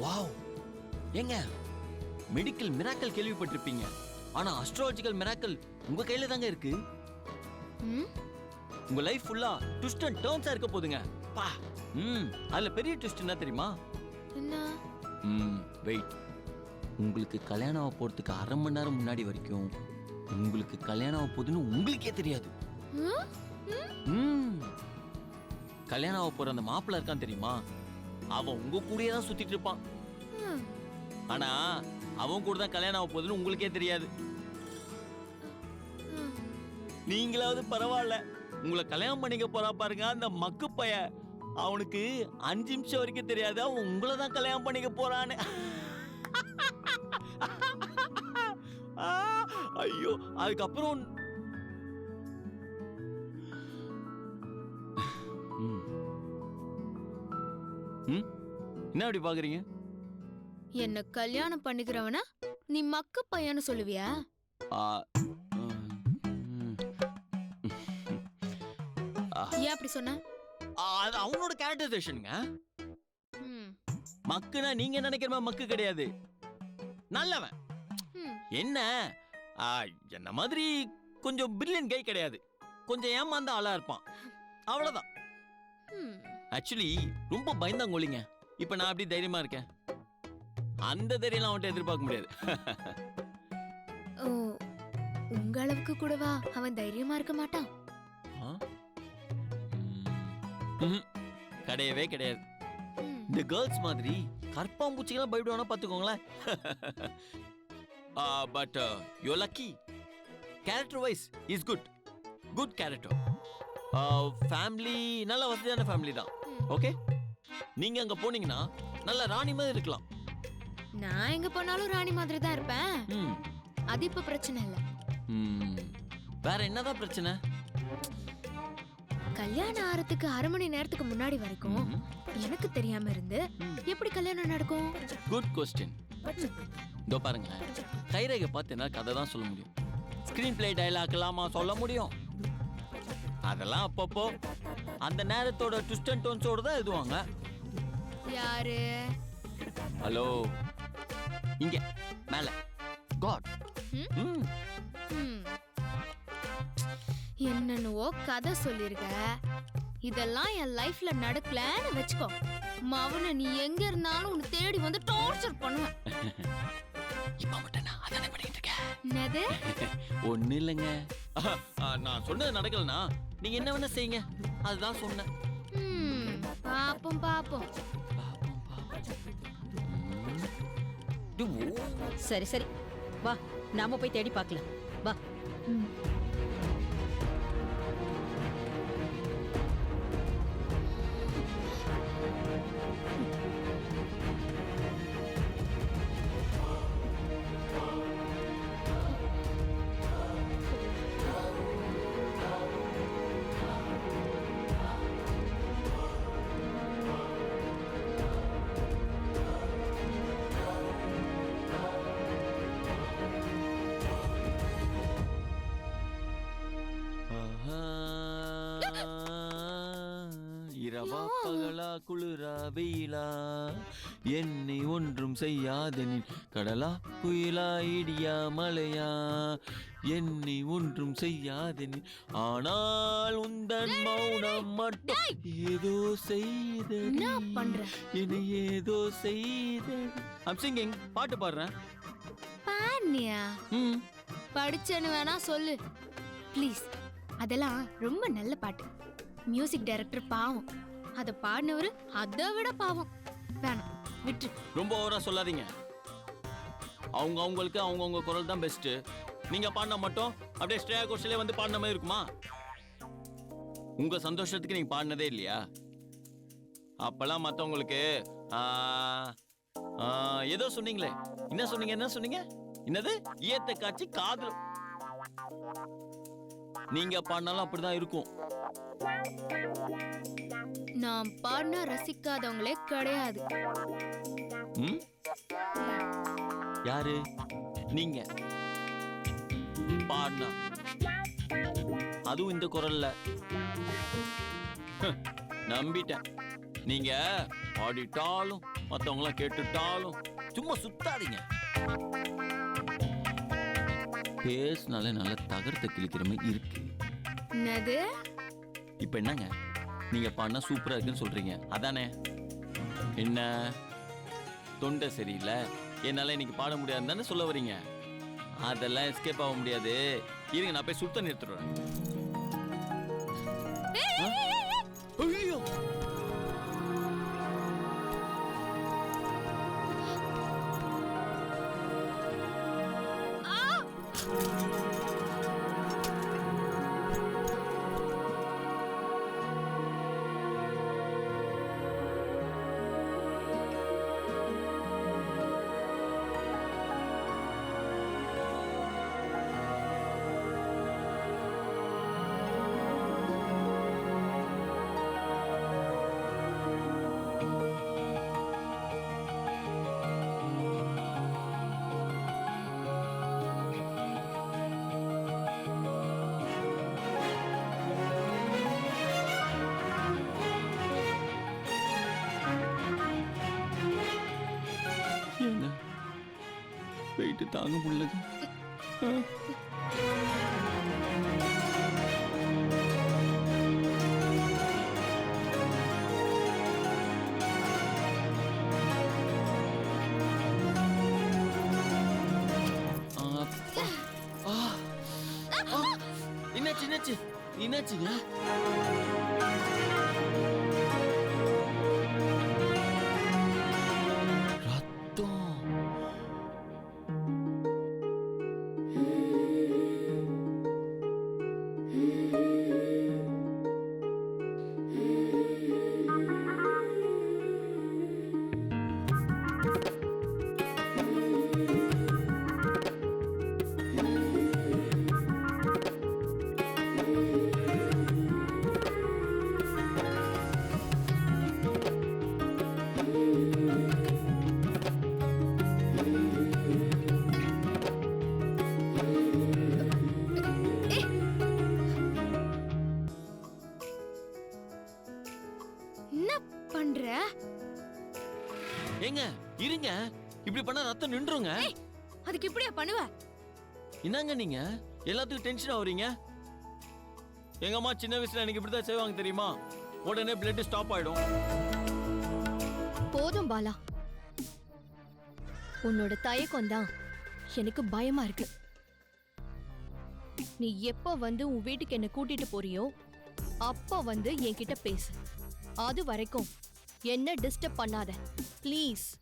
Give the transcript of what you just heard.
Wow, ஏங்க medical miracle கேள்விப்பட்டிருப்பீங்க, ஆனா அஸ்ட்ராலஜிக்கல் மிராக்கல் உங்க கையில தாங்க இருக்கு. உங்க லைஃப் ஃபுல்லா ட்விஸ்ட் அண்ட் டர்ன்ஸா இருக்க போதுங்க. பா. அதுல பெரிய ட்விஸ்ட் என்ன தெரியுமா? என்ன? வெயிட். உங்களுக்கு கல்யாணம் ஆக போறதுக்கு அரை மணி நேரம் முன்னாடி வரைக்கும் உங்களுக்கு கல்யாணம் ஆக போகுதுன்னு உங்களுக்கே தெரியாது. கல்யாணம் ஆக போற அந்த மாப்பிள்ள இருக்கான் தெரியுமா, அவன் உங்க கூடயே தான் சுத்திட்டு இருப்பான். ஆனா அவன் கூட தான் கல்யாணம் ஆக போகுதுன்னு உங்களுக்கே தெரியாது. நீங்களாவது பரவாயில்ல, உங்களை கல்யாணம் பண்ணிக்க போறா பாருங்க அந்த மக்கு பைய, அவனுக்கு 5 நிமிஷம் வரைக்கும் தெரியாது அவன் உங்களை தான் கல்யாணம் பண்ணிக்க போறான்னு. ஐயோ, அதுக்கப்புறம் என்ன அப்படி பாக்குறீங்க? என்ன கல்யாணம் பண்ணிக்கிறவனா நீ மக்கு பையன்னு சொல்லுவியா? ஏன் அப்படி சொன்ன? அது அவனோட கேரக்டரைசேஷனுங்க. மக்குனா நீங்க நினைக்கிற மாதிரி மக்கு கிடையாது, நல்லவன். என்ன என்ன மாதிரி கொஞ்சம் பிரில்லியன்ட் கை கிடையாது, கொஞ்சம் ஏமாந்த ஆளா இருப்பான், அவ்வளவுதான். ஆக்சுவலி ரொம்ப பயந்தாங்கோலிங்க. இப்ப நான் அப்படி தைரியமா இருக்கேன், அந்த தைரியம் அவன்கிட்ட எதிர்பார்க்க முடியாது. உங்க அளவுக்கு கூடவா அவன் தைரியமா இருக்க மாட்டான்? கிடையவே கிடையாது. இந்த கேர்ள்ஸ் மாதிரி கற்பாம்பூச்சிக்கெல்லாம் பயப்படுவானா பாத்துக்கோங்களேன். But you lucky. Character wise is good, good character. Family நல்ல வசதியான ஃபேமிலி தான். ஓகே, நீங்க அங்க போனீங்கன்னா நல்ல ராணி மாதிரி இருக்கலாம். நான் எங்க போனாலும் ராணி மாதிரி தான் இருப்பேன். அது இப்ப பிரச்சனை இல்ல. வேற என்னதான் பிரச்சனை? கல்யாணம் ஆறதுக்கு அரை மணி நேரத்துக்கு முன்னாடி வரைக்கும் எனக்கு தெரியாம இருந்து எப்படி கல்யாணம் நடக்கும்? Good question. இதோ பாருங்க, கைரேகை பார்த்து என்ன கதை தான் சொல்ல முடியும், ஸ்கிரீன் பிளே டயலாக் எல்லாமா சொல்ல முடியும்? அதெல்லாம் அப்பப்போ அந்த நேரத்தோட ட்விஸ்ட் அண்ட் டர்ன்ஸோட தான் எழுதுவாங்க. யாரு? ஹலோ, இங்க மேல காட். என்னன்னவோ கதை சொல்லிருக்க, இதெல்லாம் என் லைஃப்ல நடக்கலன்னு வச்சுக்கோ, மவன நீ எங்க இருந்தாலும் உன்னை தேடி வந்து டார்ச்சர் பண்ணுவேன். இப்ப மட்டும் நான் அதானே பண்ணிட்டு இருக்கேன். என்னது? ஒண்ணு இல்லைங்க, நான் சொன்னது நடக்கலனா நீங்க என்ன வேணா செய்யுங்க, அதுதான் சொன்னேன். பாப்போம் பாப்போம். சரி சரி, வா நாம போய் தேடி பார்க்கலாம். வா. இரவா பகலா குளிரா வெயிலா என்னை ஒன்றும் செய்யாதெனின் கடலா குயிலா இடியா மலையா என்னை ஒன்றும் செய்யாதெனின் ஆனால் உந்தன் மௌனம் மட்டும் ஏதோ செய்தது, என்னை ஏதோ செய்தது. I'm singing, பாட்டு பாடுறேன். பாடுனியா? படிச்சேன்னு வேணா சொல்லு ப்ளீஸ். அதெல்லாம் ரொம்ப நல்ல பாட்டு. மியூசிக் டைரக்டர் பாவம், அத பாடினவரு அதை விட பாவம். வேணாம், விட்டு. ரொம்ப ஓவரா சொல்லாதீங்க. அவங்களுக்கு அவங்கவுங்க குரல் தான் பெஸ்ட். நீங்க பாடினா மட்டும் அப்படியே ஸ்ட்ரேயா கோஷலே வந்து பாடின மாதிரி இருக்குமா? உங்க சந்தோஷத்துக்கு நீங்க பாடினதே இல்லையா? அப்பெல்லாம் மத்தவங்களுக்கு ஏதோ சொன்னீங்களே, என்ன சொன்னீங்க? என்ன சொன்னீங்க? என்னது? ஈயத்தை காட்சி காதல். நீங்க பாடினாலும் அப்படிதான் இருக்கும். நான் பாடினா ரசிக்காதவங்களே கிடையாது. யாரு? நீங்க பாடினா, அதுவும் இந்த குரல்ல, நம்பிட்டேன். நீங்க பாடிட்டாலும் மத்தவங்க எல்லாம் கேட்டுட்டாலும் சும்மா சுத்தாதீங்க. பேசுனாலே நல்ல தகரத்தை கிழிக்கிற மாதிரி இருக்கு. என்னது? இப்ப என்னங்க நீங்க பாடினா சூப்பரா இருக்குன்னு சொல்றீங்க அதானே? என்ன தொண்டை சரியில்லை என்னால இன்னைக்கு பாட முடியாதுன்னு தானே சொல்ல வரீங்க? அதெல்லாம் எஸ்கேப் ஆக முடியாது. இருங்க நான் போய் சுத்த நிறுத்துறேன். ஐயோ வெயிட்டு தாங்க முடியலங்க. என்னாச்சு என்னாச்சுங்க? ஏங்க இருங்க, இப்படி பண்ணா ரத்தம் நின்றுங்க. அதுக்கு இப்படியா பண்ணுவ? என்னங்க நீங்க எல்லாத்துக்கும் டென்ஷன் ஆவறீங்க? எங்க அம்மா சின்ன வயசுல எனக்கு இப்படிதான் செய்வாங்க தெரியுமா? உடனே பிளட் ஸ்டாப் ஆயிடும். போதும் பாலா, உன்னோட தயக்கம் தான் எனக்கு பயமா இருக்கு. நீ எப்ப வந்து உன் வீட்டுக்கு என்ன கூட்டிட்டு போறியோ அப்ப வந்து என்கிட்ட பேசு. அது வரைக்கும் என்ன டிஸ்டர்ப் பண்ணாத ப்ளீஸ்.